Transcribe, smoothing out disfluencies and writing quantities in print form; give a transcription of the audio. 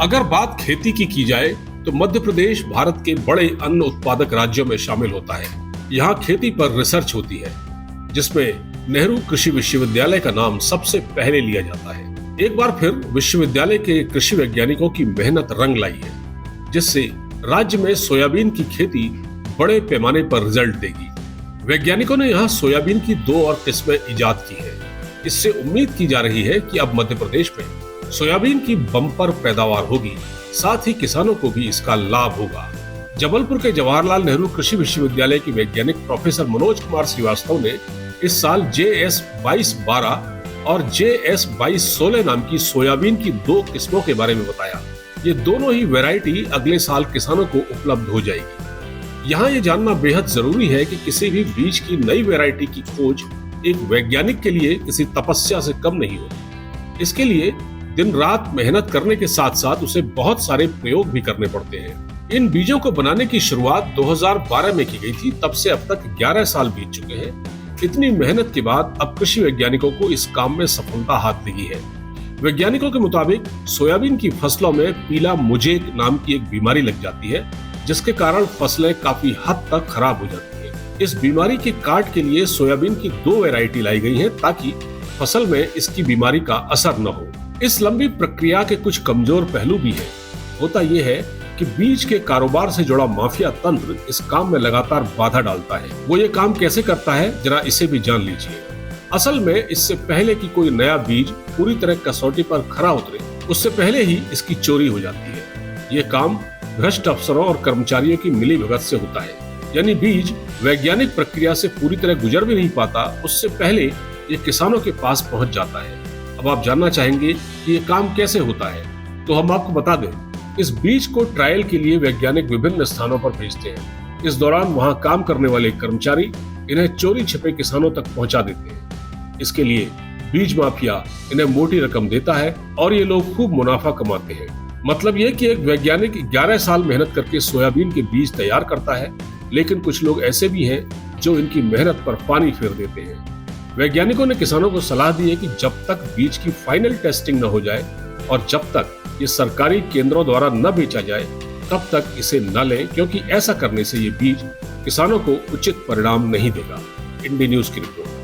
अगर बात खेती की जाए तो मध्य प्रदेश भारत के बड़े अन्न उत्पादक राज्यों में शामिल होता है। यहाँ खेती पर रिसर्च होती है, जिसमें नेहरू कृषि विश्वविद्यालय का नाम सबसे पहले लिया जाता है। एक बार फिर विश्वविद्यालय के कृषि वैज्ञानिकों की मेहनत रंग लाई है, जिससे राज्य में सोयाबीन की खेती बड़े पैमाने पर रिजल्ट देगी। वैज्ञानिकों ने यहाँ सोयाबीन की 2 और किस्में इजाद की है। इससे उम्मीद की जा रही है कि अब मध्य प्रदेश में सोयाबीन की बम्पर पैदावार होगी, साथ ही किसानों को भी इसका लाभ होगा। जबलपुर के जवाहरलाल नेहरू कृषि विश्वविद्यालय के वैज्ञानिक प्रोफेसर मनोज कुमार श्रीवास्तव ने इस साल JS 2212 और JS 2216 नाम की सोयाबीन की 2 किस्मों के बारे में बताया। ये दोनों ही वैरायटी अगले साल किसानों को उपलब्ध हो जाएगी। यहाँ ये जानना बेहद जरूरी है कि किसी भी बीज की नई वैरायटी की खोज एक वैज्ञानिक के लिए किसी तपस्या से कम नहीं होती। इसके लिए दिन रात मेहनत करने के साथ साथ उसे बहुत सारे प्रयोग भी करने पड़ते हैं। इन बीजों को बनाने की शुरुआत 2012 में की गई थी। तब से अब तक 11 साल बीत चुके हैं। इतनी मेहनत के बाद अब कृषि वैज्ञानिकों को इस काम में सफलता हाथ लगी है। वैज्ञानिकों के मुताबिक सोयाबीन की फसलों में पीला मुजेक नाम की एक बीमारी लग जाती है, जिसके कारण फसलें काफी हद तक खराब हो जाती हैं। इस बीमारी के काट के लिए सोयाबीन की 2 वैरायटी लाई गई हैं, ताकि फसल में इसकी बीमारी का असर न हो। इस लंबी प्रक्रिया के कुछ कमजोर पहलू भी हैं। होता यह है कि बीज के कारोबार से जुड़ा माफिया तंत्र इस काम में लगातार बाधा डालता है। वो ये काम कैसे करता है, जरा इसे भी जान लीजिए। असल में इससे पहले कि कोई नया बीज पूरी तरह कसौटी पर खरा उतरे, उससे पहले ही इसकी चोरी हो जाती है। ये काम भ्रष्ट अफसरों और कर्मचारियों की मिलीभगत से होता है। यानी बीज वैज्ञानिक प्रक्रिया से पूरी तरह गुजर भी नहीं पाता, उससे पहले ये किसानों के पास पहुंच जाता है। अब आप जानना चाहेंगे कि ये काम कैसे होता है, तो हम आपको बता दें। इस बीज को ट्रायल के लिए वैज्ञानिक विभिन्न स्थानों पर भेजते हैं। इस दौरान वहां काम करने वाले कर्मचारी इन्हें चोरी छिपे किसानों तक पहुंचा देते हैं। इसके लिए बीज माफिया इन्हें मोटी रकम देता है और ये लोग खूब मुनाफा कमाते हैं। मतलब ये कि एक वैज्ञानिक 11 साल मेहनत करके सोयाबीन के बीज तैयार करता है, लेकिन कुछ लोग ऐसे भी हैं जो इनकी मेहनत पर पानी फेर देते हैं। वैज्ञानिकों ने किसानों को सलाह दी है कि जब तक बीज की फाइनल टेस्टिंग न हो जाए और जब तक ये सरकारी केंद्रों द्वारा न बेचा जाए, तब तक इसे न लें, क्योंकि ऐसा करने से ये बीज किसानों को उचित परिणाम नहीं देगा। इंडी न्यूज की रिपोर्ट।